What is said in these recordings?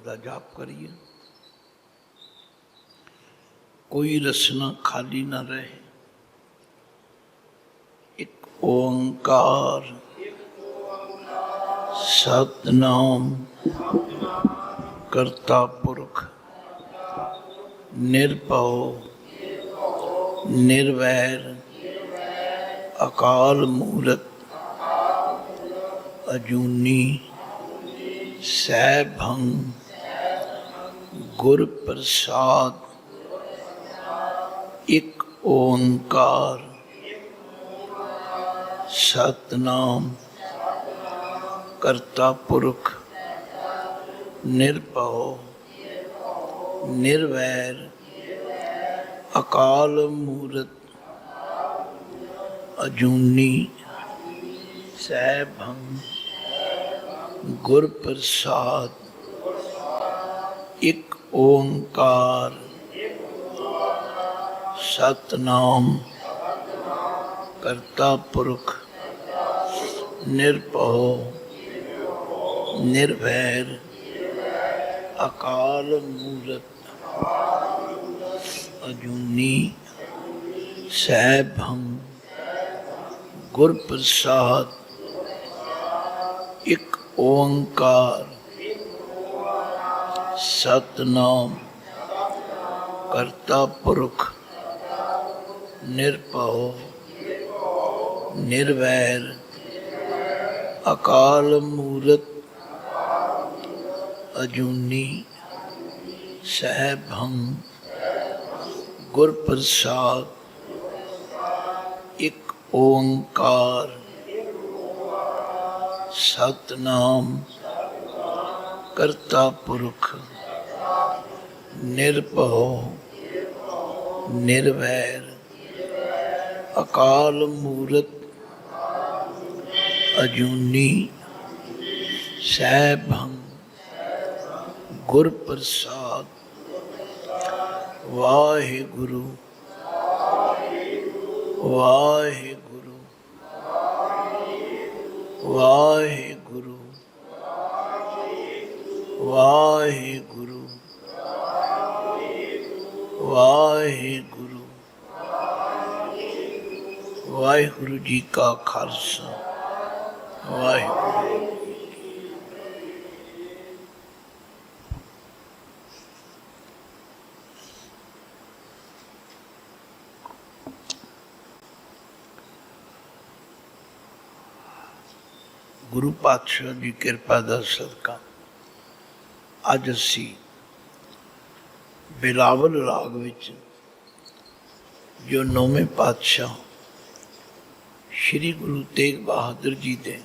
दा जाप करिए। कोई रसना खाली ना रहे। एक ओंकार सतनाम करता पुरख निर्भव निर्वैर अकाल मूरत अजूनी सैभंग गुर प्रसाद एक ओंकार सतनाम करता पुरख निर्भव निर्वैर अकाल मूरत अजूनी सैभंग गुर प्रसाद एक ओंकार सतनाम करता पुरख निर्भव निर्वैर अकाल मूरत अजूनी सैभंग गुर प्रसाद एक ओंकार सतनाम करता पुरख निर्भव निर्वैर अकाल मूरत अजूनी सैभंग गुर प्रसाद एक ओंकार सतनाम करता पुरख निर्भव निर्वैर अकाल मूरत अजूनी सैभंग गुर प्रसाद वाहिगुरु वाहिगुरु वाहिगुरु वाहिगुरु वाहिगुरु वाहिगुरु जी का खालसा वाहिगुरु। गुरु पातशाह की कृपा का सदका अज असी बिलावल राग विच जो नौवें पातशाह श्री गुरु तेग बहादुर जी के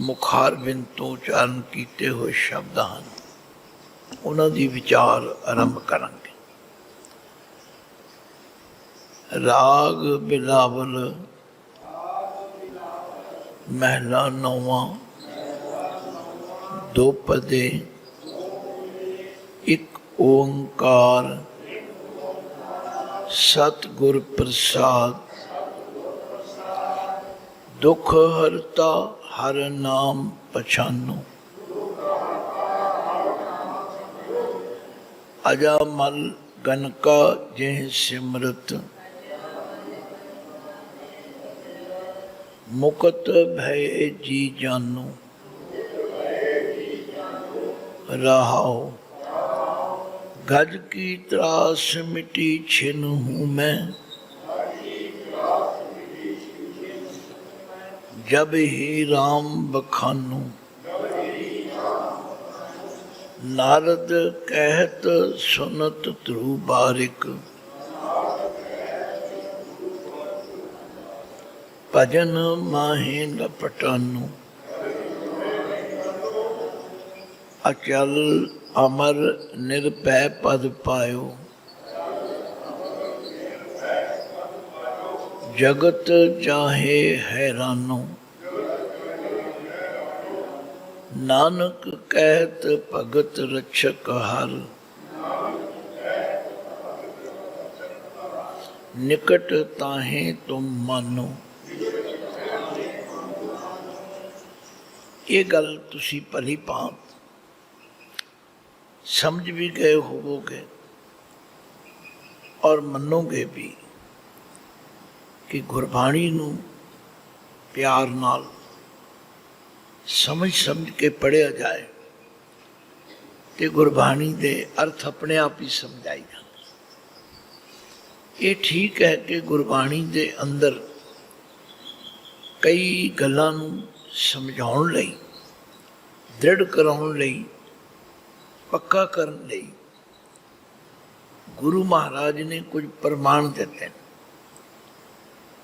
मुखारबिंद तो उच्चारण किए हुए शब्द हैं, उन्हों की विचार आरंभ करांगे। राग बिलावल महला नौवां दो पदे एक ओंकार सतगुर प्रसाद दुख हरता हर नाम पछानो अजामल गनका जेह सिमरत मुकत भय जी जानो रहाओ गज की त्रास मिटी छिन हूँ मैं जब ही राम बखानू नारद कहत सुनत ध्रुव बारिक भजन माहे लपटानू अचल अमर निर्भय पद पायो जगत जाहे हैरानो नानक कहत भगत रक्षक हर निकट ताहे तुम मानो। ये गल तुसी भली भांत समझ भी गए होवोगे और मनोगे भी कि गुरबाणी नूं प्यार नाल समझ समझ के पढ़िया जाए तो गुरबाणी के अर्थ अपने आप ही समझाई जाए। ये ठीक है कि गुरबाणी के अंदर कई गल्लां नूं समझाउण लई, दृढ़ कराउण लई, पक्का करन लई गुरु महाराज ने कुछ प्रमाण दिते हैं।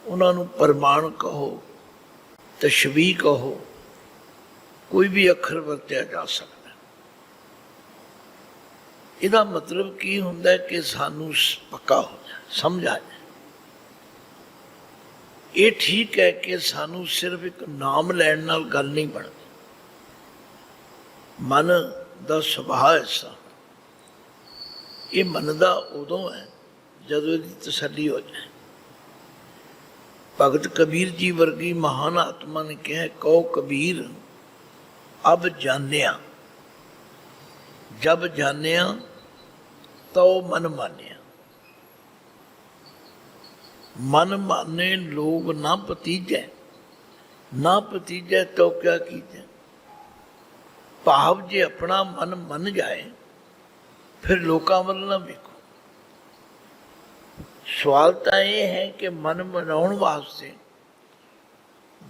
उन्होंने प्रमाण कहो, तशबीह कहो, कोई भी अखर वरत्या जा सकता। इसका मतलब की हुंदा है कि सानू पक्का हो जाए, समझ आ जाए। ये ठीक है कि सानू सिर्फ एक नाम लैण नाल गल नहीं बनती। मन का सुभाव ऐसा, ये मनदा उदों है जदों इसकी तसल्ली हो जाए। भगत कबीर जी वर्गी महान आत्मा ने कहा, कहो कबीर अब जानिया, जब जानिया तो मन मानिया। मन माने लोग ना भतीजै, ना भतीजै तो क्या कीजिए। भाव जे अपना मन मन जाए फिर लोकां वल ना वेखो। सवाल तो यह है कि मन मनाउण वास्ते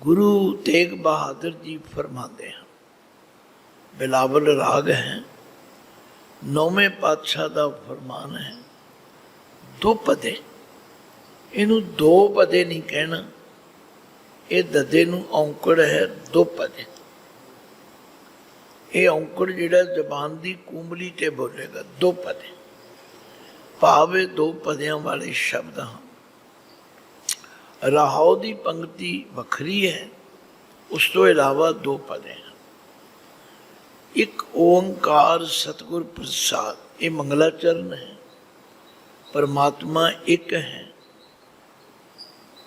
गुरु तेग बहादुर जी फरमाते हैं, बिलावल राग है, 9वें पातशाह का फरमान है, दो पदे। इनू दो पदे नहीं कहना, ये ददे नू औंकड़ है, दो पदे। ये औंकड़ जिहड़ा जबान की कुंबली ते बोलेगा, दो पदे। भावे दो पदियां वाले शब्द हैं। राहो की पंक्ति वखरी है, उस तो इलावा दो पदे हैं। एक ओंकार सतगुर प्रसाद, ये मंगलाचरण है। परमात्मा एक है,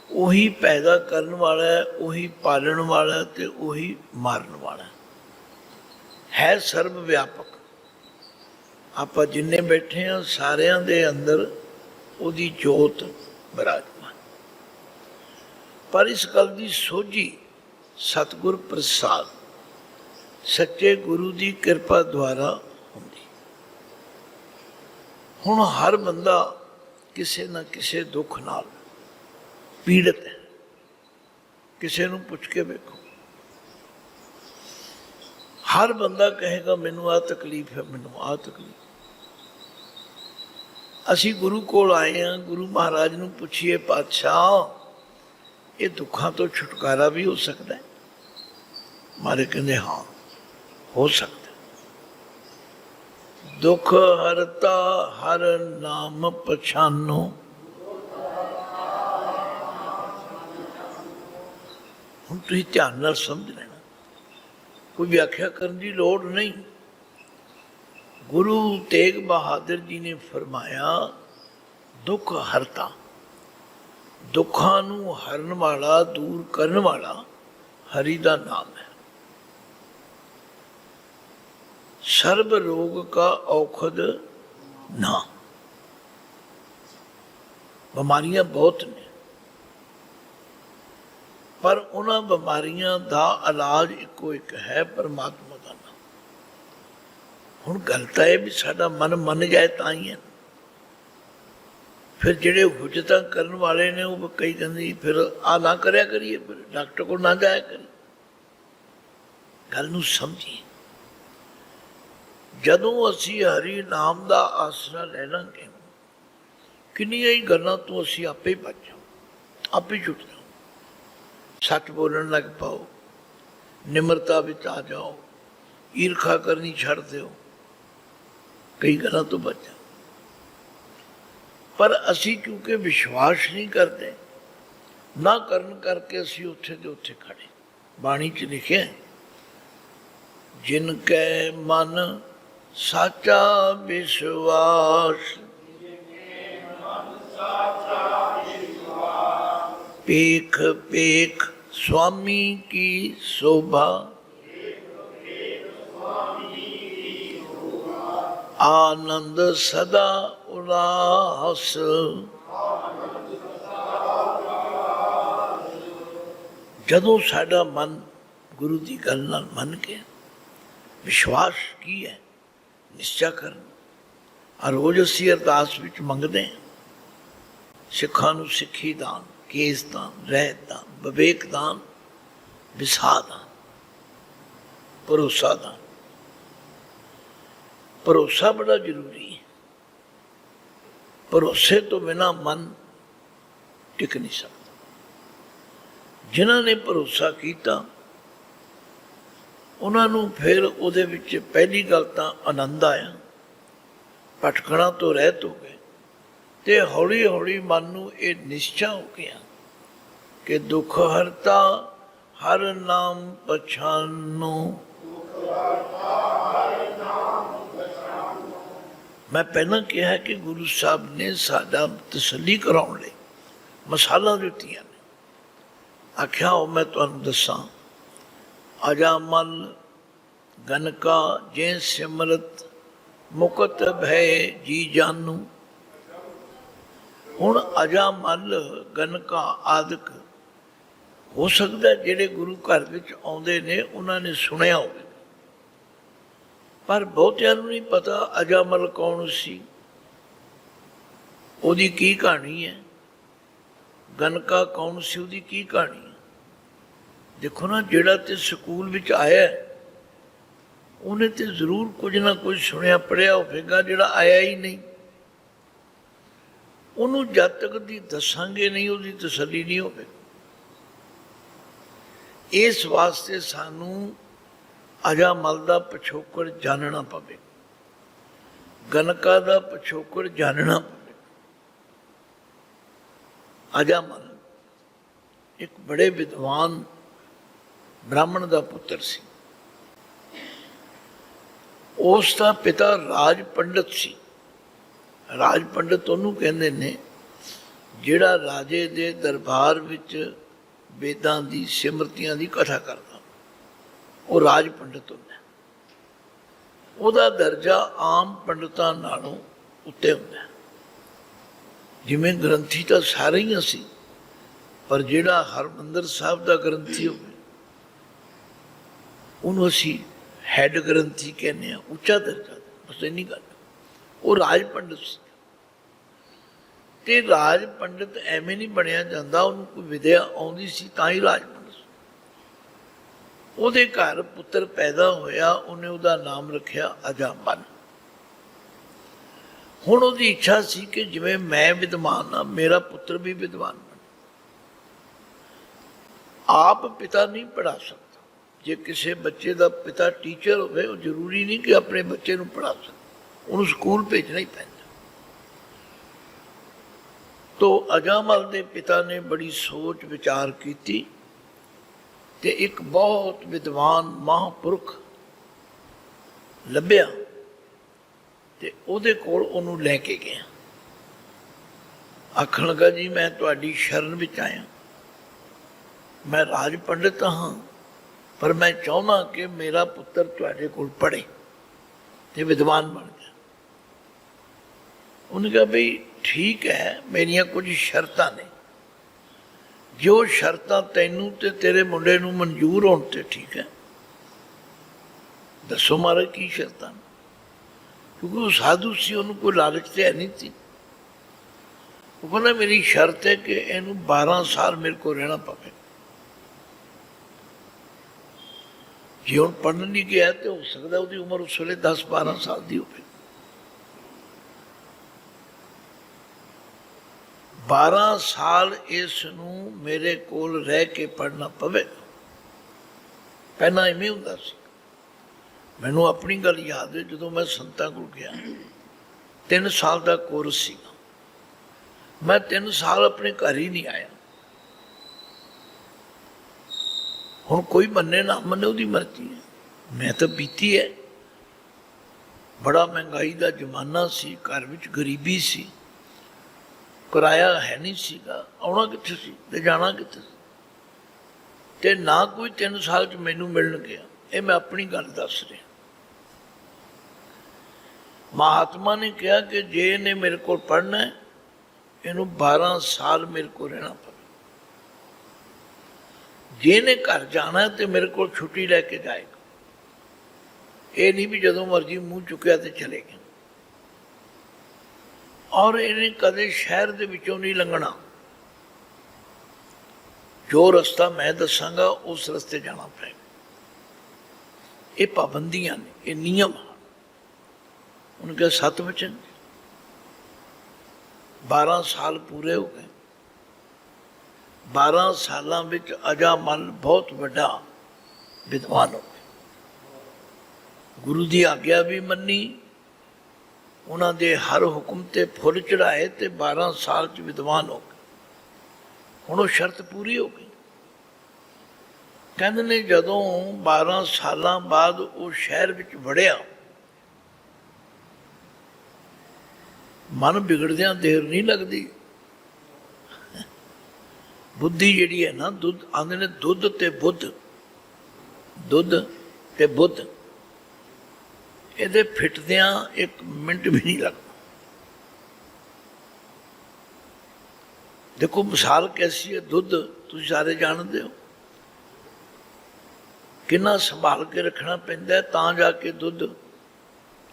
वही पैदा करने वाला है, वही पालन वाला है, तो वही मारन वाला है सर्व व्यापक। आप जिन्ने बैठे हैं सारियां दे अंदर उदी जोत विराजमान। पर इस गल की सोझी सतगुर प्रसाद सच्चे गुरु की कृपा द्वारा होंदी। हुण हर बंदा किसी न किसी दुख नाल पीड़ित है। किसी नूं पुछ के वेखो, हर बंदा कहेगा मैनू आ तकलीफ है, मैनू आ तकलीफ। असी गुरु कोल आए हैं, गुरु महाराज नूं पुछिए, पातशाह ये दुखों तो छुटकारा भी हो सकता है? मारे कहते हाँ हो सकता है। दुख हरता हर नाम पछानो, हुण तुसीं ध्यान नाल समझ लेना, कोई व्याख्या करने की लोड़ नहीं। गुरु तेग बहादुर जी ने फरमाया दुख हरता, दुखों नूं हरन वाला, दूर करन वाला हरि का नाम है। सर्व रोग का औखद ना। बीमारियां बहुत ने, पर उन्हां बीमारियां दा इलाज इको एक है, परमात्मा का नाम। हुण गल तां है भी साडा मन मन जाए तां ही है। फिर जिहड़े हुजतां करन वाले ने वो कई कहंदे फिर आ ना करया करिए, फिर डॉक्टर को ना जाया करिए। गल नूं समझिए। जदों असीं हरि नाम का आसरा ले लांगे, किन्नियां ही गल्लां तो असीं आपे ही बच जाओ, आपे ही छुट जाओ। सच बोलन लग पाओ, निमरता विच आ जाओ, ईर्खा करनी छड़ दो, कई गल्लां तो बच जाओ। पर असी क्योंकि विश्वास नहीं करते, ना करन करके असी उत्थे दे उत्थे खड़े। बाणी च लिखे जिनके मन साचा विश्वास, पेख पेख स्वामी की शोभा, आनंद सदा उल्लास। जदों साडा मन गुरु की गल नाल मन के विश्वास की है निश्चय करन, रोज़ असीं अरदास विच मंगदे हैं सिखां नूं सिੱਖੀ दान, केस दान, रहत दान, विवेक दान, विसाह दान, भरोसा दान। भरोसा बड़ा जरूरी है, भरोसे तो बिना मन टिक नहीं सकता। जिन्हां ने भरोसा किया उन्होंने फिर उहदे विच पहली गल तां आनंद आया, भटकना तो रहत हो गए, तो हौली हौली मन नूं ये निश्चय हो गया कि दुख हरता हर नाम पछानो। मैं पहला कहा कि गुरु साहब ने साडा तसल्ली कराउण लई मसाला दित्तियां ने। आख्या हो मैं तुहानूं दसां, अजामल गनका जे सिमरत मुकत भय जी जानू। हुण अजामल गनका आदਿਕ हो सकता जिहड़े गुरु घर विच आउंदे ने उन्होंने सुनिया हो, पर बहुतिआं नूं नहीं पता अजामल कौन सी, उहदी की कहानी है, गनका कौन सी, उहदी की कहानी है। देखो ना, जिहड़ा ते स्कूल विच आया उन्हें तो जरूर कुछ ना कुछ सुनिया पढ़िया होगा, जिहड़ा आया ही नहीं उन्होंने जब तक दी दसांगे नहीं उसकी तसल्ली नहीं होगी। इस वास्ते सानू अजामल का पिछोकड़ जानना पवे, गनका का पिछोकड़ जानना पवे। अजामल एक बड़े विद्वान ब्राह्मण का पुत्र सी। उसका पिता राज पंडित सी। राज पंडित उन्होंने कहते ने जिहड़ा राजे दे दरबार विच वेदां दी सिमरतियां दी कथा करता, वो राज पंडित होंदा। उहदा दर्जा आम पंडितां नालों उत्ते हुंदा। जिवें ग्रंथी तो सारे ही असी, पर जिहड़ा हरमंदर साहब का ग्रंथी होवे उन्होंने असी हैड ग्रंथी कहने, उच्चा दर्जा, बस इन्नी गल। वो राज पंडित से, राज पंडित एवं नहीं बनया जाता, उन्होंने कोई विद्या आती सी तां ही राज पंडित। उहदे घर पुत्र पैदा होया, उन्हें उहदा नाम रखिया अजामल। हुण उहदी इच्छा सी कि जिवें मैं विद्वान हाँ, मेरा पुत्र भी विद्वान बने। आप पिता नहीं पढ़ा सकता। जे किसी बच्चे का पिता टीचर हो, जरूरी नहीं कि अपने बच्चे को पढ़ा सके, उन्होंने स्कूल भेजना ही पैंदा। तो अजामल के पिता ने बड़ी सोच विचार की ते एक बहुत विद्वान महापुरुख लभ्या ते उहदे कोल उहनूं लैके गया। आखण लगा, जी मैं तुहाडी शरण विच आया, मैं राज पंडित हाँ, पर मैं चाहुंदा कि मेरा पुत्र तुहाडे कोल पढ़े ते विद्वान बन गया। उन्होंने कहा, बई ठीक है, मेरिया कुछ शर्तां ने, जो शर्तां तैनूं ते तेरे मुंडे नूं मंजूर होण ते ठीक है। दसो महाराज की शर्तां? क्योंकि वो साधु सी, उन्होंने कोई लालच तो है नहीं थी। वो कहना मेरी शर्त है कि इनू 12 साल मेरे को रहना पवे। जे हुण पढ़न नहीं गया तो हो सकता उसकी उम्र उस वे 10-12 साल की हो। 12 साल इसनू मेरे कोल रह के पढ़ना पवेगा। पहला इवें हुंदा सी। मैनू अपनी गल याद है, जो मैं संतां कोल गया 3 साल का कोर्स सीगा, मैं 3 साल अपने घर ही नहीं आया। हुण कोई मन्ने ना मन्ने उसकी मर्जी है, मैं तो बीती है। बड़ा महंगाई का जमाना सी, घर विच गरीबी सी, किराया है नहीं सीगा, आउणा कित्थे सी ते जाना कित्थे सी, ते ना कोई 3 साल च मैनू मिलण गया। ये मैं अपनी गल दस रहा। महात्मा ने कहा कि जे इन्हें मेरे को पढ़ना है, इनू 12 साल मेरे को रहना पड़े। जे ने घर जाना है तो मेरे को छुट्टी लैके जाएगा, ये नहीं भी जदों मर्जी मूँह चुकया तो चले गए। और इन्हें कदे शहर के विचों नहीं लंघना, जो रास्ता मैं दसांगा उस रस्ते जाना पड़ेगा। ये पाबंदियां ने, ये नियम हैं। उनके 7 वचन, 12 साल पूरे हो गए। 12 सालों में अजामल बहुत बड़ा विद्वान हो गया, गुरु की आग्ञा भी मनी, उन्होंने हर हुक्म ते फुल चढ़ाए तो 12 साल च विद्वान हो गए। हुण वो शर्त पूरी हो गई। कहते ने जदों 12 सालों बाद वो शहर विच वड़िया, मन बिगड़दियां देर नहीं लगती। बुद्धि जिहड़ी है ना, दुध आंदे ने दुध ते बुद्ध, दुध ते बुद्ध, ये फिटदियां 1 मिनट भी नहीं लगता। देखो मिसाल कैसी है, दुध तुम सारे जानते हो, कितना संभाल के रखना पैंदा है तां जाके दुध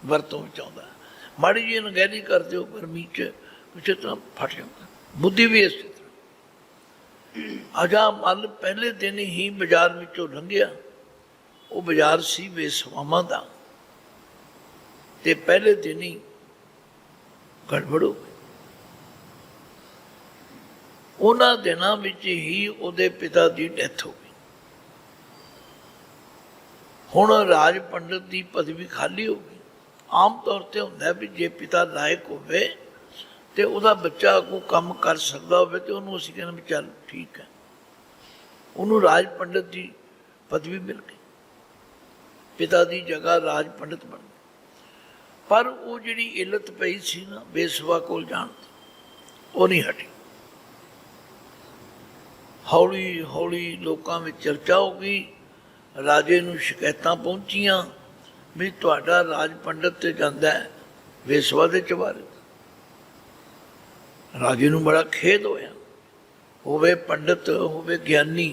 वरतों में आउंदा है। माड़ी जी अनगहरी करते हो गर्मी च कुछ इतना फट जाता। बुद्धि भी इस तरह। अजामल पहले दिन ही बाजार विचों लंघिया, वो बाजार सी बेसवामा दा, ते पहले दिन ही गड़बड़ हो गई। उन्हां दिनां विच ही उहदे पिता की डैथ हो गई। हुण राज पंडित की पदवी खाली हो गई। आम तौर पर होंदा भी जे पिता लायक होवे ते उहदा बच्चा को काम कर सकता होवे ते उहनूं असीं कहना भी चल ठीक है, उहनूं राज पंडित की पदवी मिल गई, पिता की जगह राज पंडित बन गए। पर वो जिहड़ी इलत पई सी ना बेसवा कोल जाण दी, वो नहीं हटी। हौली हौली लोकां विच चर्चा हो गई, राजे नूं शिकायतां पहुंचियां भी तुहाडा राज पंडित ते जांदा है बेसवा दे चबारे। राजे नूं बड़ा खेद होया, होवे पंडित, होवे ज्ञानी,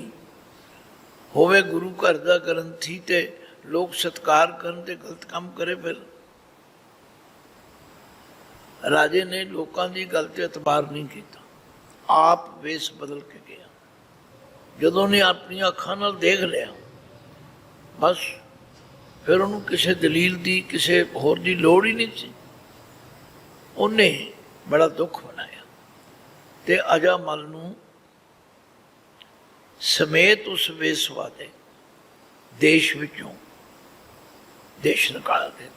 होवे गुरु घर दा ग्रंथी ते लोग सत्कार करन ते गलत काम करे। फिर राजे ने लोकां दी गल ते एतबार नहीं कीता, आप वेश बदल के गया। जदों ने अपनी अखां नाल देख लिया, बस फिर उन्होंने किसी दलील की किसी होर की लोड़ ही नहीं सी। उन्हें बड़ा दुख बनाया ते अजामल नूं समेत उस वेसवा दे देश विचों देश निकाला दे।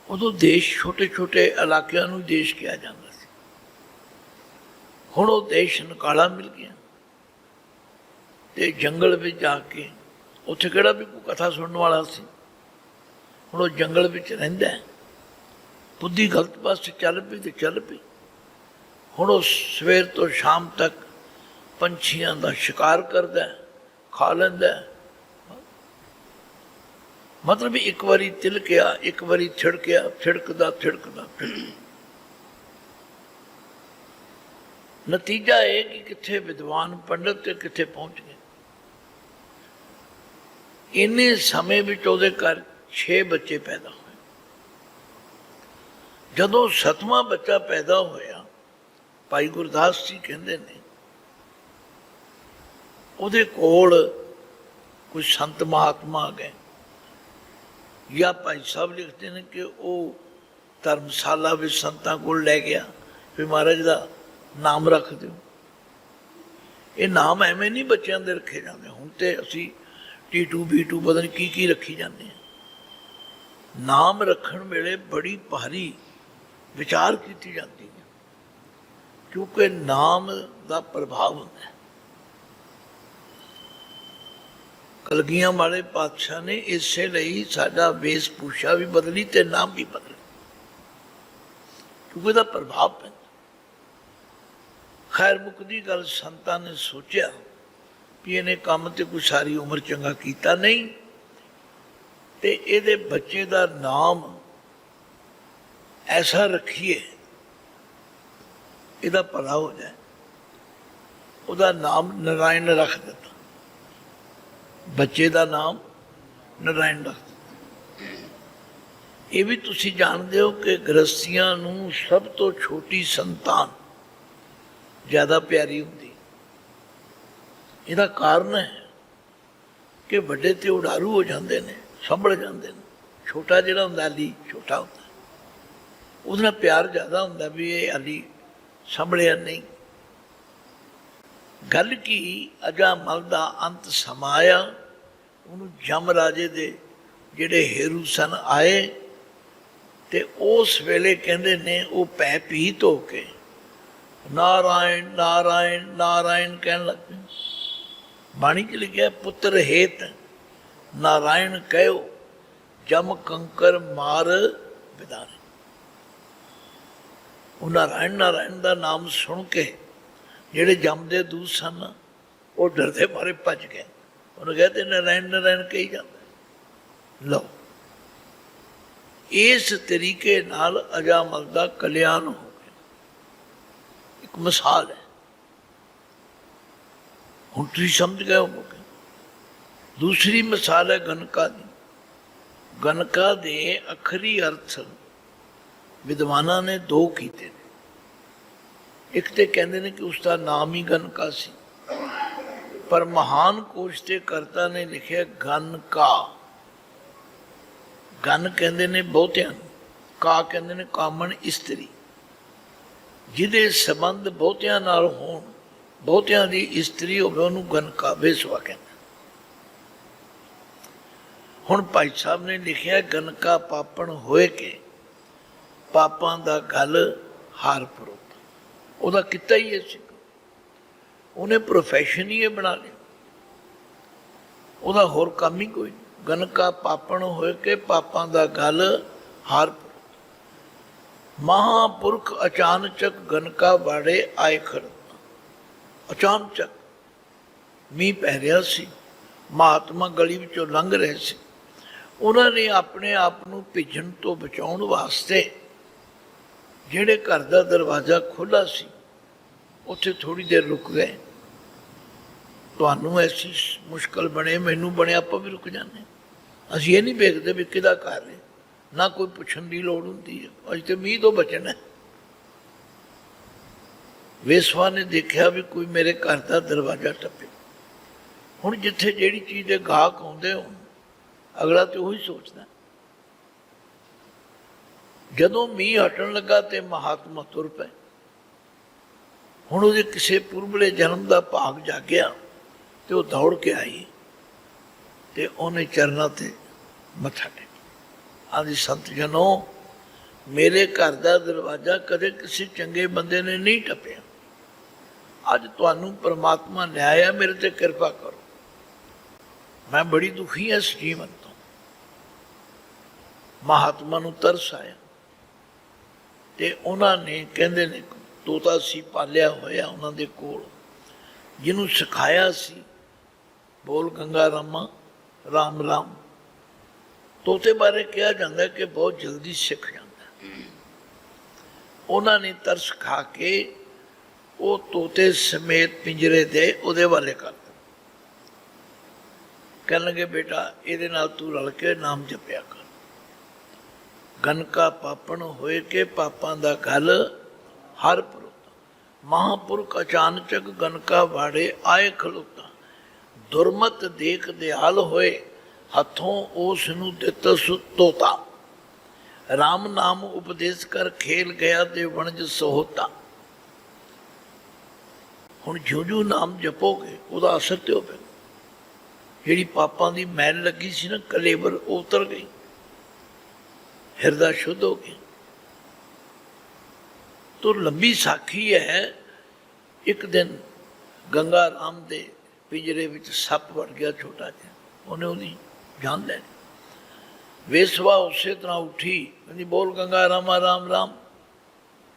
उदों देश छोटे छोटे इलाकों नूं देश कहा जाता सी, हुण वो देश निकाला मिल गया ते जंगल में जाके उत्थे किहड़ा भी कोई कथा सुनने वाला सी। हुण वो जंगल विच रहिंदा है, बुद्धि गलत पासे चल पई ते चल पई। हुण वो सवेर तो शाम तक पंछियां दा शिकार करदा है, खा लैंदा है। मतलब एक बारी तिलकिया, एक बारी छिड़किया, छिड़कदा छिड़कदा नतीजा है कि कित्थे विद्वान पंडित ते कित्थे पहुंच गए। इन्ने समय विच उहदे घर 6 बच्चे पैदा हुए। जदों 7वां बच्चा पैदा होया, भाई गुरदास जी कहते ने उहदे कोल कोई संत महात्मा आ गए, या भाई साहब लिखते हैं कि वह धर्मशाला भी संतां कोल लै गया भी महाराज का नाम रख दो। ये नाम एवं नहीं बच्चों के रखे जाते। हुण तो असी T2 B2 पता नहीं की रखी जाते हैं। नाम रखण वेले बड़ी भारी विचार की जाती है, क्योंकि नाम का प्रभाव होता है। कलगियां वाले पातशाह ने इसे लिए साडा वेशभूषा भी बदली ते नाम भी बदले, क्योंकि इसका प्रभाव पैंदा। खैर मुकदी गल, संतां ने सोचा भी इन्हें काम तो कोई सारी उम्र चंगा कीता नहीं, ते इहदे बच्चे का नाम ऐसा रखिए ਇਹਦਾ ਭਲਾ ਹੋ ਜਾਏ। ਉਹਦਾ ਨਾਮ ਨਾਰਾਇਣ ਰੱਖ ਦਿੱਤਾ, ਬੱਚੇ ਦਾ ਨਾਮ ਨਾਰਾਇਣ ਰੱਖ ਦਿੱਤਾ। ਇਹ ਵੀ ਤੁਸੀਂ ਜਾਣਦੇ ਹੋ ਕਿ ਗ੍ਰਸਤੀਆਂ ਨੂੰ ਸਭ ਤੋਂ ਛੋਟੀ ਸੰਤਾਨ ਜ਼ਿਆਦਾ ਪਿਆਰੀ ਹੁੰਦੀ। ਇਹਦਾ ਕਾਰਨ ਹੈ ਕਿ ਵੱਡੇ ਤੇ ਉਡਾਰੂ ਹੋ ਜਾਂਦੇ ਨੇ, ਸੰਭਲ ਜਾਂਦੇ ਨੇ। ਛੋਟਾ ਜਿਹੜਾ ਹੁੰਦਾ ਅਲੀ ਛੋਟਾ ਹੁੰਦਾ, ਉਹਦੇ ਨਾਲ ਪਿਆਰ ਜ਼ਿਆਦਾ ਹੁੰਦਾ ਵੀ ਇਹ ਅਲੀ ਸੰਭਲਿਆ ਨਹੀਂ। ਗੱਲ ਕੀ ਅਜਾਮਲ ਦਾ ਅੰਤ ਸਮਾਇਆ, ਉਹਨੂੰ ਜਮ ਰਾਜੇ ਦੇ ਜਿਹੜੇ ਹੇਰੂ ਸਨ ਆਏ ਤੇ ਉਸ ਵੇਲੇ ਕਹਿੰਦੇ ਨੇ ਉਹ ਪੈ ਪੀਤ ਹੋ ਕੇ ਨਾਰਾਇਣ ਨਾਰਾਇਣ ਨਾਰਾਇਣ ਕਹਿਣ ਲੱਗ ਪਏ। ਬਾਣੀ 'ਚ ਲਿਖਿਆ ਪੁੱਤਰ ਹੇਤ ਨਾਰਾਇਣ ਕਹਿਓ ਜਮ ਕੰਕਰ ਮਾਰ ਵਿਦਾਰੇ। ਉਹ ਨਾਰਾਇਣ ਨਾਰਾਇਣ ਦਾ ਨਾਮ ਸੁਣ ਕੇ ਜਿਹੜੇ ਜਮ ਦੇ ਦੂਤ ਸਨ ਉਹ ਡਰਦੇ ਮਾਰੇ ਭੱਜ ਗਏ। ਉਹਨੂੰ ਕਹਿੰਦੇ ਨਾਰਾਇਣ ਨਾਰਾਇਣ ਕਹੀ ਜਾਂਦਾ। ਲਓ, ਇਸ ਤਰੀਕੇ ਨਾਲ ਅਜਾਮਲ ਦਾ ਕਲਿਆਣ ਹੋ ਗਿਆ। ਇੱਕ ਮਿਸਾਲ ਹੈ, ਹੁਣ ਤੁਸੀਂ ਸਮਝ ਗਏ ਹੋਵੋਗੇ। ਦੂਸਰੀ ਮਿਸਾਲ ਹੈ ਗਨਕਾ ਦੀ। ਗਨਕਾ ਦੇ ਅਖਰੀ ਅਰਥ ਵਿਦਵਾਨਾਂ ਨੇ ਦੋ ਕੀਤੇ ਨੇ। ਇੱਕ ਤੇ ਕਹਿੰਦੇ ਨੇ ਕਿ ਉਸਦਾ ਨਾਮ ਹੀ ਗਨਕਾ ਸੀ, ਪਰ ਮਹਾਨ ਕੋਸ਼ ਦੇ ਕਰਤਾ ਨੇ ਲਿਖਿਆ ਗਨਕਾ। ਗਨ ਕਹਿੰਦੇ ਨੇ ਬਹੁਤਿਆਂ ਨੂੰ, ਕਾ ਕਹਿੰਦੇ ਨੇ ਕਾਮਣ ਇਸਤਰੀ। ਜਿਹਦੇ ਸੰਬੰਧ ਬਹੁਤਿਆਂ ਨਾਲ ਹੋਣ, ਬਹੁਤਿਆਂ ਦੀ ਇਸਤਰੀ ਹੋਵੇ, ਉਹਨੂੰ ਗਨਕਾ ਵੇਸਵਾ ਕਹਿੰਦੇ। ਹੁਣ ਭਾਈ ਸਾਹਿਬ ਨੇ ਲਿਖਿਆ ਗਨਕਾ ਪਾਪਣ ਹੋਏ ਕੇ ਪਾਪਾਂ ਦਾ ਗਲ ਹਾਰ ਪਰੋਤਾ। ਉਹਦਾ ਕਿੱਤਾ ਹੀ ਇਹ ਸੀ, ਉਹਨੇ ਪ੍ਰੋਫੈਸ਼ਨ ਹੀ ਇਹ ਬਣਾ ਲਿਆ, ਉਹਦਾ ਹੋਰ ਕੰਮ ਹੀ ਕੋਈ ਨਹੀਂ। ਗਨਕਾ ਪਾਪਣ ਹੋਏ ਕੇ ਪਾਪਾਂ ਦਾ ਗਲ ਹਾਰ ਪਰੋਤਾ। ਮਹਾਂਪੁਰਖ ਅਚਾਨਚਕ ਗਨਕਾ ਵਾੜੇ ਆਏ ਖੜਤਾ। ਅਚਾਨਚਕ ਮੀਂਹ ਪੈ ਰਿਹਾ ਸੀ, ਮਹਾਤਮਾ ਗਲੀ ਵਿੱਚੋਂ ਲੰਘ ਰਹੇ ਸੀ। ਉਹਨਾਂ ਨੇ ਆਪਣੇ ਆਪ ਨੂੰ ਭਿੱਜਣ ਤੋਂ ਬਚਾਉਣ ਵਾਸਤੇ ਜਿਹੜੇ ਘਰ ਦਾ ਦਰਵਾਜ਼ਾ ਖੁੱਲ੍ਹਾ ਸੀ ਉੱਥੇ ਥੋੜ੍ਹੀ ਦੇਰ ਰੁਕ ਗਏ। ਤੁਹਾਨੂੰ ਐਸੀ ਮੁਸ਼ਕਲ ਬਣੇ, ਮੈਨੂੰ ਬਣੇ, ਆਪਾਂ ਵੀ ਰੁਕ ਜਾਂਦੇ। ਅਸੀਂ ਇਹ ਨਹੀਂ ਵੇਖਦੇ ਵੀ ਕਿਹਦਾ ਘਰ ਹੈ, ਨਾ ਕੋਈ ਪੁੱਛਣ ਦੀ ਲੋੜ ਹੁੰਦੀ ਹੈ। ਅੱਜ ਤੇ ਮੀਂਹ ਤੋਂ ਬਚਣਾ। ਵੇਸਵਾ ਨੇ ਦੇਖਿਆ ਵੀ ਕੋਈ ਮੇਰੇ ਘਰ ਦਾ ਦਰਵਾਜ਼ਾ ਟੱਪੇ। ਹੁਣ ਜਿੱਥੇ ਜਿਹੜੀ ਚੀਜ਼ ਦੇ ਗਾਹਕ ਆਉਂਦੇ ਹੋਣ, ਅਗਲਾ ਤੇ ਉਹੀ ਸੋਚਦਾ। ਜਦੋਂ ਮੀਂਹ ਹਟਣ ਲੱਗਾ ਤੇ ਮਹਾਤਮਾ ਤੁਰ ਪਏ। ਹੁਣ ਉਹਦੇ ਕਿਸੇ ਪੁਰਬਲੇ ਜਨਮ ਦਾ ਭਾਗ ਜਾਗਿਆ ਤੇ ਉਹ ਦੌੜ ਕੇ ਆਈ ਤੇ ਉਹਨੇ ਚਰਨਾਂ ਤੇ ਮੱਥਾ ਟੇਕਿਆ। ਆਦਿ ਸੰਤ ਜਨੋ, ਮੇਰੇ ਘਰ ਦਾ ਦਰਵਾਜ਼ਾ ਕਦੇ ਕਿਸੇ ਚੰਗੇ ਬੰਦੇ ਨੇ ਨਹੀਂ ਟੱਪਿਆ। ਅੱਜ ਤੁਹਾਨੂੰ ਪਰਮਾਤਮਾ ਲਿਆਇਆ, ਮੇਰੇ ਤੇ ਕਿਰਪਾ ਕਰੋ। ਮੈਂ ਬੜੀ ਦੁਖੀ ਹਾਂ ਇਸ ਜੀਵਨ ਤੋਂ। ਮਹਾਤਮਾ ਨੂੰ ਤਰਸ ਆਇਆ ਤੇ ਉਹਨਾਂ ਨੇ, ਕਹਿੰਦੇ ਨੇ ਤੋਤਾ ਸੀ ਪਾਲਿਆ ਹੋਇਆ ਉਹਨਾਂ ਦੇ ਕੋਲ, ਜਿਹਨੂੰ ਸਿਖਾਇਆ ਸੀ ਬੋਲ ਗੰਗਾ ਰਾਮਾ ਰਾਮ ਰਾਮ। ਤੋਤੇ ਬਾਰੇ ਕਿਹਾ ਜਾਂਦਾ ਕਿ ਬਹੁਤ ਜਲਦੀ ਸਿੱਖ ਜਾਂਦਾ। ਉਹਨਾਂ ਨੇ ਤਰਸ ਖਾ ਕੇ ਉਹ ਤੋਤੇ ਸਮੇਤ ਪਿੰਜਰੇ ਦੇ ਉਹਦੇ ਵਾਲੇ ਕਰ ਦਿੱਤਾ। ਕਹਿਣ ਲੱਗੇ ਬੇਟਾ ਇਹਦੇ ਨਾਲ ਤੂੰ ਰਲ ਕੇ ਨਾਮ ਜਪਿਆ ਕਰ। ਗਨਕਾ ਪਾਪਣ ਹੋਏ ਕੇ ਪਾਪਾਂ ਦਾ ਗਲ ਹਰ ਪਰੋਤਾ। ਮਹਾਂਪੁਰਖ ਅਚਾਨਚਕ ਗਨਕਾ ਵਾੜੇ ਆਏ ਖਲੋਤਾ। ਦੁਰਮਤ ਦੇਖ ਦਿਆਲ ਹੋਏ ਹੱਥੋਂ ਉਸ ਨੂੰ ਦਿੱਤਾ ਸੁਤੋਤਾ। ਰਾਮ ਨਾਮ ਉਪਦੇਸ਼ ਕਰ ਖੇਲ ਗਿਆ ਤੇ ਵਣਜ ਸੋਹਤਾ। ਹੁਣ ਜਿਉਂ ਨਾਮ ਜਪੋਗੇ ਉਹਦਾ ਅਸਰ ਤੇ ਹੋਵੇਗਾ। ਜਿਹੜੀ ਪਾਪਾਂ ਦੀ ਮੈਲ ਲੱਗੀ ਸੀ ਨਾ, ਕਲੇਬਰ, ਉਹ ਉਤਰ ਗਈ, ਹਿਰਦਾ ਸ਼ੁੱਧ ਹੋ ਗਿਆ। ਤੋ ਲੰਬੀ ਸਾਖੀ ਹੈ। ਇੱਕ ਦਿਨ ਗੰਗਾ ਰਾਮ ਦੇ ਪਿੰਜਰੇ ਵਿੱਚ ਸੱਪ ਵੜ ਗਿਆ ਛੋਟਾ ਜਿਹਾ, ਉਹਨੇ ਉਹਦੀ ਜਾਨ ਲੈ ਲਈ। ਵੇਸਵਾ ਉਸੇ ਤਰ੍ਹਾਂ ਉੱਠੀ, ਕਹਿੰਦੀ ਬੋਲ ਗੰਗਾ ਰਾਮਾ ਰਾਮ ਰਾਮ।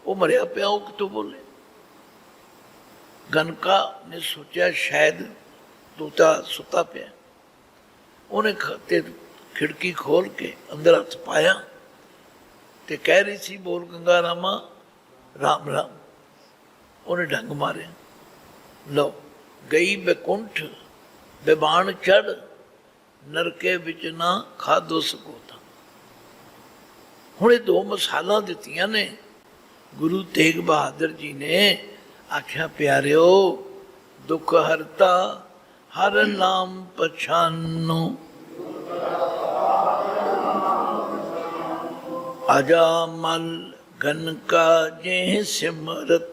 ਉਹ ਮਰਿਆ ਪਿਆ, ਉਹ ਕਿਤੋਂ ਬੋਲੇ। ਗਨਕਾ ਨੇ ਸੋਚਿਆ ਸ਼ਾਇਦ ਤੋਤਾ ਸੁੱਤਾ ਪਿਆ। ਉਹਨੇ ਖਿੜਕੀ ਖੋਲ ਕੇ ਅੰਦਰ ਹੱਥ ਪਾਇਆ ਤੇ ਕਹਿ ਰਹੀ ਸੀ ਬੋਲ ਗੰਗਾ ਰਾਮਾ ਰਾਮ ਰਾਮ। ਉਹਨੇ ਡੰਗ ਮਾਰਿਆ, ਲਓ ਗਈ ਬੈਕੁੰਠ ਬਿਬਾਨ ਚੜ, ਨਰਕੇ ਵਿੱਚ ਨਾ ਖਾਧੋ ਸਕੋਤਾ। ਹੁਣ ਇਹ ਦੋ ਮਿਸਾਲਾਂ ਦਿੱਤੀਆਂ ਨੇ ਗੁਰੂ ਤੇਗ ਬਹਾਦਰ ਜੀ ਨੇ। ਆਖਿਆ ਪਿਆਰਿਓ ਦੁੱਖ ਹਰਤਾ ਹਰ ਨਾਮ ਪਛਾਨੋ, ਆਜਾ ਮਲ ਗਨ ਕਾ ਜੇ ਸਿਮਰਤ,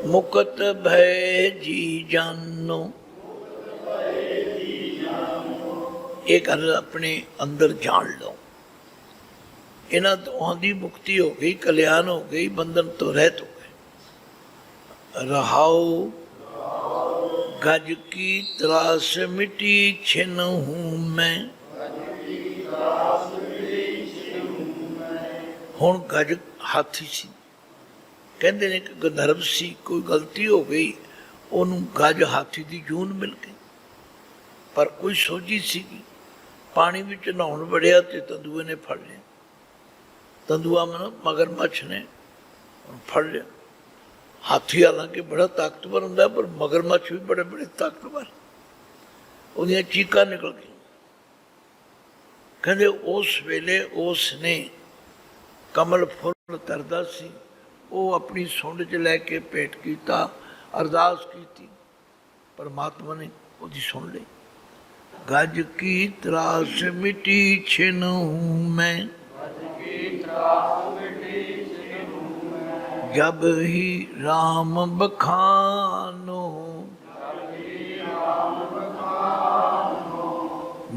ਮੁਕਤ ਭੈ ਜੀ ਜਾਨੋ। ਇਹ ਗੱਲ ਆਪਣੇ ਅੰਦਰ ਜਾਣ ਲਓ। ਇਹਨਾਂ ਦੋਹਾਂ ਦੀ ਮੁਕਤੀ ਹੋ ਗਈ, ਕਲਿਆਣ ਹੋ ਗਈ, ਬੰਧਨ ਤੋਂ ਰਹਿਤ ਹੋ ਗਏ। ਰਹਾਉ गज की त्रास मिटी छिन हूँ मैं, ਹੁਣ ਗਜ ਹਾਥੀ ਸੀ। ਕਹਿੰਦੇ ਨੇ ਕਿ ਗੰਧਰਵ ਸੀ, ਕੋਈ ਗਲਤੀ ਹੋ ਗਈ, ਉਹਨੂੰ ਗਜ ਹਾਥੀ ਦੀ ਜੂਨ ਮਿਲ ਗਈ। ਪਰ ਕੋਈ ਸੋਝੀ ਸੀਗੀ, ਪਾਣੀ ਵਿੱਚ ਨਹਾਉਣ ਵੜਿਆ ਤੇ ਤੰਦੂਏ ਨੇ ਫੜ ਲਿਆ। ਤੰਦੂਆ ਮਗਰਮੱਛ ਨੇ ਫੜ ਲਿਆ। ਹਾਥੀ ਹਾਲਾਂਕਿ ਬੜਾ ਤਾਕਤਵਰ ਹੁੰਦਾ, ਪਰ ਮਗਰਮੱਛ ਵੀ ਬੜੇ ਬੜੇ ਤਾਕਤਵਰ। ਉਹਦੀਆਂ ਚੀਕਾਂ ਨਿਕਲ ਗਈਆਂ। ਕਹਿੰਦੇ ਉਸ ਵੇਲੇ ਉਸ ਨੇ ਕਮਲ ਫੁੱਲ ਤਰਦਾ ਸੀ, ਉਹ ਆਪਣੀ ਸੁੰਡ 'ਚ ਲੈ ਕੇ ਭੇਟ ਕੀਤਾ, ਅਰਦਾਸ ਕੀਤੀ, ਪਰਮਾਤਮਾ ਨੇ ਉਹਦੀ ਸੁਣ ਲਈ। ਗਜ ਕੀ ਤਰਾਸ ਮਿਟੀ ਛਿਨ ਹੂੰ ਮੈਂ, जब ही राम बखानो,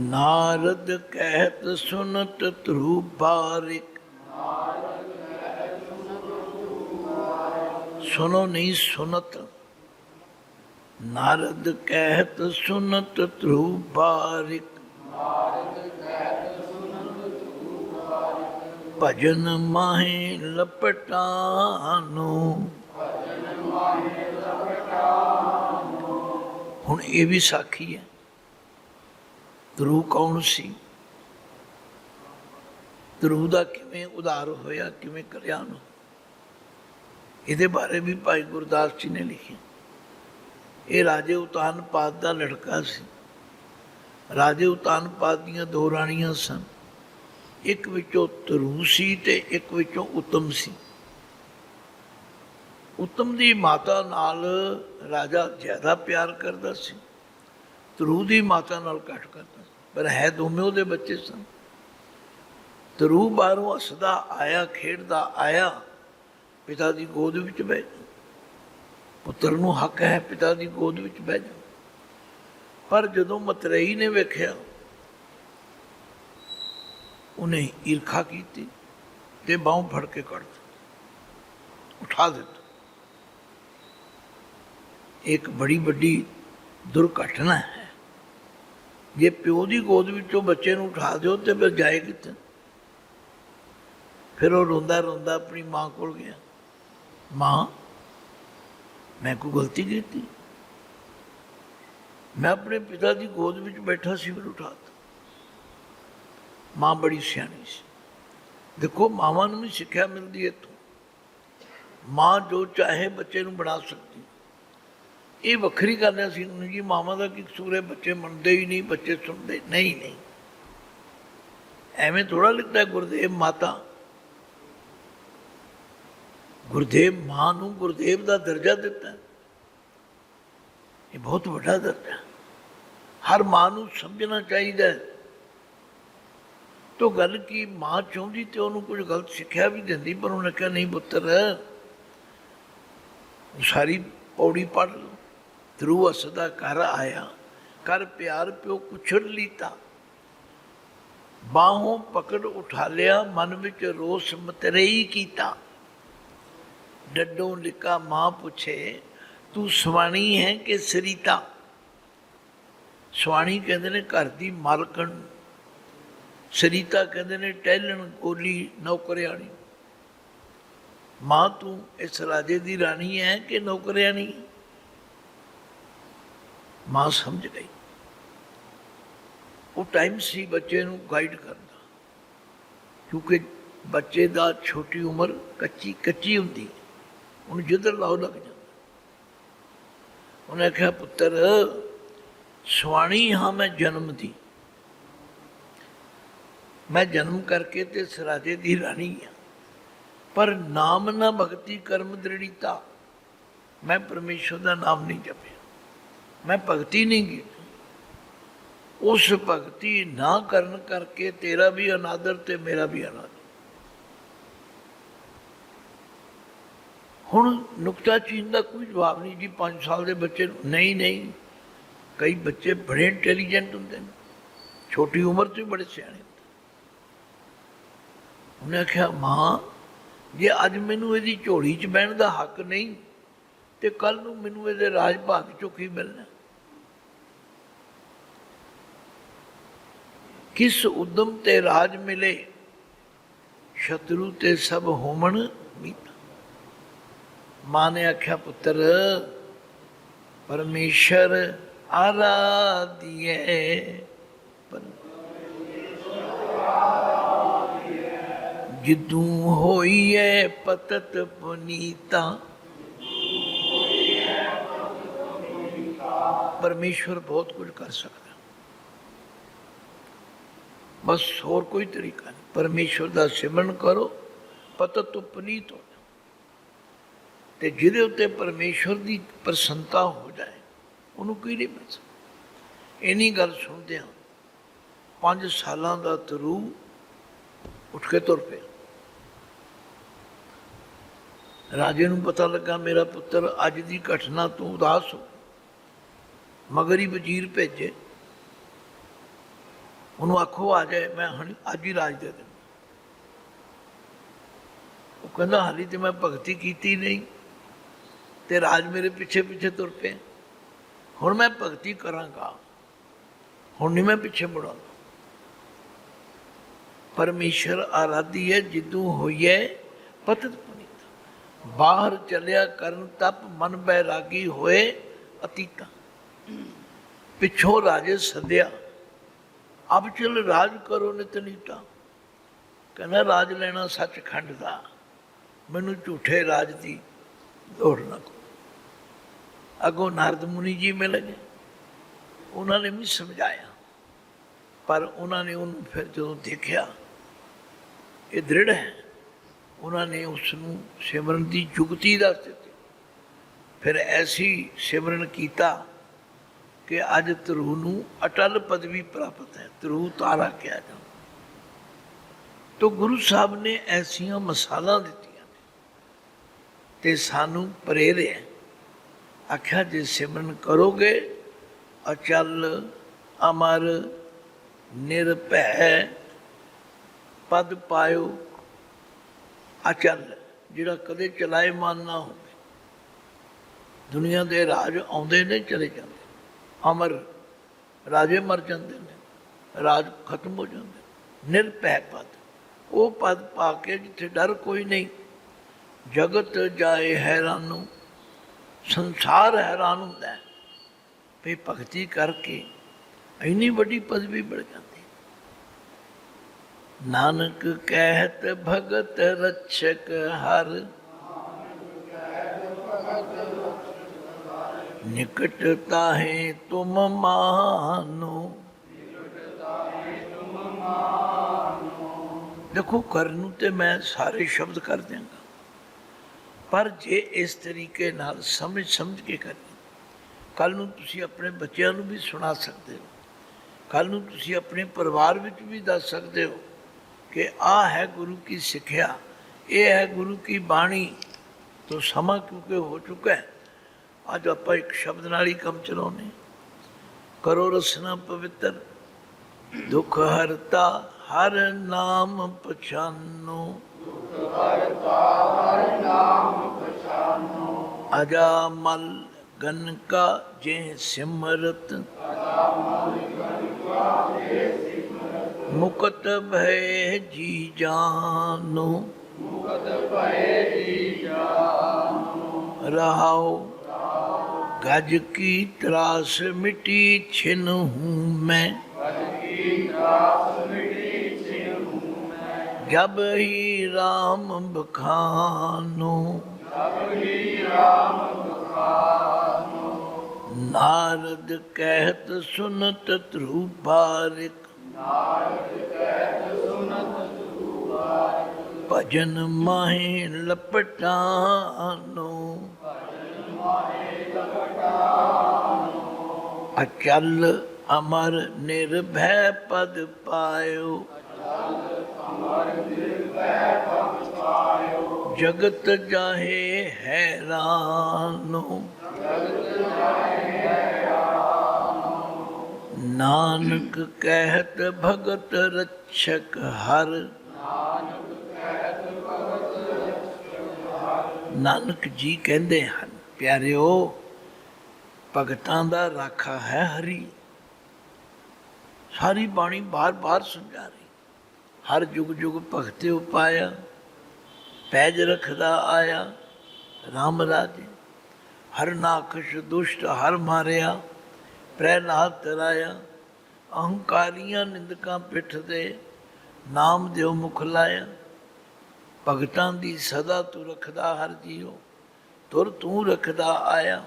नारद कहत सुनत ध्रुव बारिक। सुनो नहीं सुनत, नारद कहत सुनत ध्रुव बारिक। भजन माहे लपटानो। ਹੁਣ ਇਹ ਵੀ ਸਾਖੀ ਹੈ। ਧਰੁਵ ਕੌਣ ਸੀ? ਧਰੁਵ ਦਾ ਕਿਵੇਂ ਉਧਾਰ ਹੋਇਆ, ਕਿਵੇਂ ਕਲਿਆਣ ਹੋਇਆ, ਇਹਦੇ ਬਾਰੇ ਵੀ ਭਾਈ ਗੁਰਦਾਸ ਜੀ ਨੇ ਲਿਖਿਆ। ਇਹ ਰਾਜੇ ਉਤਾਨਪਾਦ ਦਾ ਲੜਕਾ ਸੀ। ਰਾਜੇ ਉਤਾਨਪਾਦ ਦੀਆਂ ਦੋ ਰਾਣੀਆਂ ਸਨ, ਇੱਕ ਵਿੱਚੋਂ ਧਰੁਵ ਸੀ ਤੇ ਇੱਕ ਵਿੱਚੋਂ ਉੱਤਮ ਸੀ। ਉੱਤਮ ਦੀ ਮਾਤਾ ਨਾਲ ਰਾਜਾ ਜ਼ਿਆਦਾ ਪਿਆਰ ਕਰਦਾ ਸੀ, ਧਰੁਵ ਦੀ ਮਾਤਾ ਨਾਲ ਘੱਟ ਕਰਦਾ ਸੀ, ਪਰ ਹੈ ਦੋਵੇਂ ਉਹਦੇ ਬੱਚੇ ਸਨ। ਧਰੁਵ ਬਾਹਰੋਂ ਹੱਸਦਾ ਆਇਆ, ਖੇਡਦਾ ਆਇਆ, ਪਿਤਾ ਦੀ ਗੋਦ ਵਿੱਚ ਬਹਿ ਜਾ। ਪੁੱਤਰ ਨੂੰ ਹੱਕ ਹੈ ਪਿਤਾ ਦੀ ਗੋਦ ਵਿੱਚ ਬਹਿ ਜਾ। ਪਰ ਜਦੋਂ ਮਤਰੇਈ ਨੇ ਵੇਖਿਆ, ਉਹਨੇ ਈਰਖਾ ਕੀਤੀ ਤੇ ਬਾਹੋਂ ਫੜ ਕੇ ਕੱਢ ਦਿੱਤਾ, ਉਠਾ ਦਿੱਤਾ। ਇੱਕ ਬੜੀ ਵੱਡੀ ਦੁਰਘਟਨਾ ਹੈ। ਜੇ ਪਿਓ ਦੀ ਗੋਦ ਵਿੱਚੋਂ ਬੱਚੇ ਨੂੰ ਉਠਾ ਦਿਓ ਤੇ ਫਿਰ ਜਾਏ ਕਿੱਥੇ? ਫਿਰ ਉਹ ਰੋਂਦਾ ਰੋਂਦਾ ਆਪਣੀ ਮਾਂ ਕੋਲ ਗਿਆ। ਮਾਂ, ਮੈਂ ਕੋਈ ਗਲਤੀ ਕੀਤੀ? ਮੈਂ ਆਪਣੇ ਪਿਤਾ ਦੀ ਗੋਦ ਵਿੱਚ ਬੈਠਾ ਸੀ, ਮੈਨੂੰ ਉਠਾ ਦਿੱਤਾ। ਮਾਂ ਬੜੀ ਸਿਆਣੀ ਸੀ। ਦੇਖੋ, ਮਾਵਾਂ ਨੂੰ ਵੀ ਸਿੱਖਿਆ ਮਿਲਦੀ ਹੈ ਇੱਥੋਂ। ਮਾਂ ਜੋ ਚਾਹੇ ਬੱਚੇ ਨੂੰ ਬਣਾ ਸਕਦੀ। ਇਹ ਵੱਖਰੀ ਗੱਲ ਹੈ। ਅਸੀਂ ਜੀ ਮਾਵਾਂ ਦਾ ਕੀ ਕਸੂਰ ਹੈ, ਬੱਚੇ ਮੰਨਦੇ ਹੀ ਨਹੀਂ, ਬੱਚੇ ਸੁਣਦੇ ਨਹੀਂ। ਨਹੀਂ, ਐਵੇਂ ਥੋੜ੍ਹਾ ਲਿਖਦਾ ਗੁਰਦੇਵ ਮਾਤਾ। ਗੁਰਦੇਵ ਮਾਂ ਨੂੰ ਗੁਰਦੇਵ ਦਾ ਦਰਜਾ ਦਿੱਤਾ। ਇਹ ਬਹੁਤ ਵੱਡਾ ਦਰਜਾ, ਹਰ ਮਾਂ ਨੂੰ ਸਮਝਣਾ ਚਾਹੀਦਾ। ਤੋ ਗੱਲ ਕੀ, ਮਾਂ ਚਾਹੁੰਦੀ ਤੇ ਉਹਨੂੰ ਕੁਝ ਗਲਤ ਸਿੱਖਿਆ ਵੀ ਦਿੰਦੀ, ਪਰ ਉਹਨੇ ਕਿਹਾ ਨਹੀਂ ਪੁੱਤਰ, ਸਾਰੀ ਪੌੜੀ ਪੜ੍ਹ ਲਓ। ਧਰੁਵ ਹੱਸਦਾ ਘਰ ਆਇਆ, ਕਰ ਪਿਆਰ ਪਿਓ ਕੁਛੜ ਲੀਤਾ। ਬਾਹੋਂ ਪਕੜ ਉਠਾ ਲਿਆ, ਮਨ ਵਿੱਚ ਰੋਸ ਮਤਰੇਈ ਕੀਤਾ। ਡੱਡੋਂ ਲਿਕਾ ਮਾਂ ਪੁੱਛੇ, ਤੂੰ ਸਵਾਣੀ ਹੈ ਕਿ ਸਰੀਤਾ? ਸਵਾਣੀ ਕਹਿੰਦੇ ਨੇ ਘਰ ਦੀ ਮਾਲਕਣ, ਸਰੀਤਾ ਕਹਿੰਦੇ ਨੇ ਟਹਿਲਣ ਕੋਲੀ ਨੌਕਰਿਆਣੀ। ਮਾਂ, ਤੂੰ ਇਸ ਰਾਜੇ ਦੀ ਰਾਣੀ ਹੈ ਕਿ ਨੌਕਰਿਆਣੀ? ਮਾਂ ਸਮਝ ਗਈ। वो टाइम सी बच्चे नूं गाइड करना, क्योंकि बच्चे दा छोटी उम्र कच्ची कच्ची हुंदी, उन्हें जिधर लाओ लग जाता। उन्हें आख्या पुत्र सुआणी हाँ मैं जन्म दी, मैं जन्म करके ते इस राजे दी रानी हाँ, पर नाम ना भगती कर्म दृढ़ीता, मैं परमेश्वर का नाम नहीं जपया, मैं भगती नहीं की। उस भगती ना करन करके तेरा भी अनादर ते मेरा भी अनादर। हुण नुकताचीन का कोई जवाब नहीं जी 5 साल के बच्चे नहीं नहीं, कई बच्चे बड़े इंटैलीजेंट होंगे, छोटी उम्र से बड़े सियाने होंगे। उन्हें आख्या मां जे अज मैनू इहदी झोली च बहन का हक नहीं तो कल नूं मैनू इहदे राज भाग चों की मिलना। किस उद्यम ते राज मिले, शत्रु ते सब होमन मीता। मां ने आख्या पुत्र परमेश्वर आराधिए, जिदू होइए पतत पुनीता। परमेश्वर बहुत कुछ कर सकता, बस और कोई तरीका नहीं। परमेश्वर का सिमरन करो, पतत तो पुनीत हो, ते जिहदे उत्ते परमेश्वर की प्रसन्नता हो जाए उन्होंने कोई नहीं मिल सकता। इन्हीं गल सुनते 5 सालों का तरू उठ के तुर पे। राजे नूं पता लगा मेरा पुत्र अज की घटना तो उदास हो, मगर ही वजीर भेजे, उन्होंने आखो आ जाए, मैं अज ही राज दे देना। वो कहना हाली तो मैं भगती की नहीं ते राज मेरे पिछे पिछे तुर पे, हुण मैं भगती करांगा, हुण नहीं मैं पिछे मुड़ांगा। परमेश्वर आराधी है जिदू होइए पतत पुनीता। बाहर चलिया करन तप मन बैरागी होए अतीता। पिछों राजे सद्या अब चल राज करो नित नीता। कहना राज लेना सचखंड का, मैनू झूठे राज की दौड़ ना को। अगों नारद मुनि जी मिल गए, उन्होंने भी समझाया, पर उन्होंने उन्होंने फिर जो देखा ये दृढ़ है, उन्होंने उसनों सिमरन की जुगती दस दी। फिर ऐसी सिमरन किया कि अज ध्रुव नूं अटल पदवी प्राप्त है, ध्रुव तारा कहा जाता। तो गुरु साहब ने ऐसिया मिसालां दित्तियां ते सानू प्रेरिया, आख्या जे सिमरन करोगे अचल अमर निरभै पद पायो। अचल जिहड़ा कदे चलाएमान ना हो, दुनिया के राज आउंदे ने चले जाते, अमर राजे मर जाते हैं, राज खत्म हो जाते। निरभै पद, वो पद पा के जिथे डर कोई नहीं। जगत जाए हैरानों, संसार हैरान होता है भी भगती करके इन्नी बड़ी पदवी बढ़ जाती। नानक कहत भगत रक्षक हर, निकट ताहे तुम मानो। देखो करनू ते मैं सारे शब्द कर देंगा, पर जे इस तरीके नाल समझ समझ के करनी, कल नूं तुसीं अपने बच्चों नूं भी सुना सकते हो, कल नूं तुसीं अपने परिवार विच भी दस सकते हो कि आ है गुरु की सिक्ख्या, ये है गुरु की बाणी। तो समा क्योंकि हो चुका है, अज आप एक शब्द नाल ही कम चलाने। करो रसना पवित्र दुख हरता हर नाम पछानो। अजामल गन का जे सिमरत, मुकत भय जी जानो। रहाओ गज की त्रास मिटी छिन हूँ मैं, जब ही राम बखानो नारद कहत सुनत ध्रुवारिक भजन माहे लपटानो अचल अमर निर्भय पद पायो जगत जाहे हैरानो नानक कहत भगत रक्षक हर नानक जी कहते हैं प्यारिओ भगतां दा राखा है हरि। सारी बाणी बार बार समझा रही। हर जुग जुग भगते उपाया पैज रखदा आया राम राजे। हर नाखश दुष्ट हर मारिया प्रहलाद तराया। अहंकारियां निंदकां पिठ दे नाम दिओ मुख लाया। भगतां दी सदा तू रखदा हर जीओ तुर तू रखदा आया।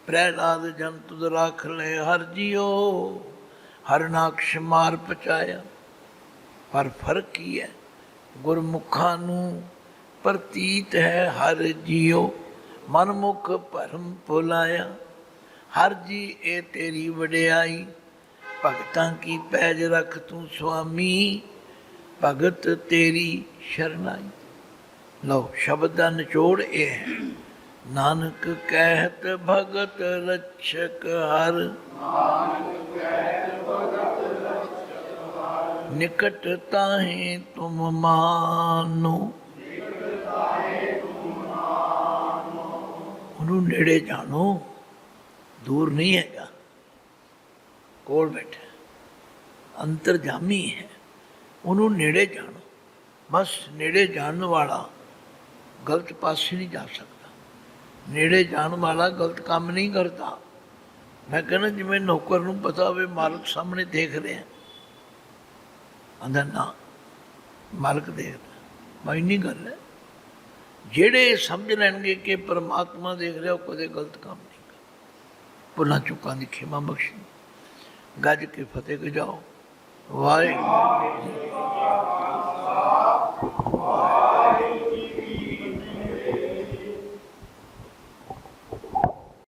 प्रहलाद जन तुद राख ले हर जीओ हर नाकश मार पचाया। पर फर्क की है गुरमुखा नू प्रतीत है हर जीओ मनमुख भरम भुलाया। हर जी ए तेरी वडियाई भगतां की पैज रख तू स्वामी भगत तेरी शरणाई। लो शब्द का निचोड़ ये है नानक कहत भगत रक्षक हर निकट ताहे तुम मानो। ਉਹਨੂੰ ਨੇੜੇ ਜਾਣੋ दूर नहीं हैगा ਕੋਲ बैठा अंतरजामी है ਉਹਨੂੰ ਨੇੜੇ ਜਾਣੋ। बस ਨੇੜੇ ਜਾਣ ਵਾਲਾ गलत पासे नहीं जा सकता। ਨੇੜੇ ਜਾਣ ਵਾਲਾ गलत काम नहीं करता। मैं कहना जिमें नौकर ਨੂੰ पता होवे मालिक सामने देख रहे हैं आंदा ना मालिक देखदा मैं इन्नी गल है। ਜਿਹੜੇ ਸਮਝ ਲੈਣਗੇ ਕਿ ਪਰਮਾਤਮਾ ਦੇਖ ਰਿਹਾ ਉਹ ਕਦੇ ਗਲਤ ਕੰਮ ਨਹੀਂ ਕਰਦਾ। ਭੁੱਲਾਂ ਚੁੱਕਾਂ ਦੀ ਖਿਮਾ ਬਖਸ਼ੀ ਗੱਜ ਕੇ ਫਤਿਹ ਗਜਾਓ। ਵਾਹਿਗੁਰੂ।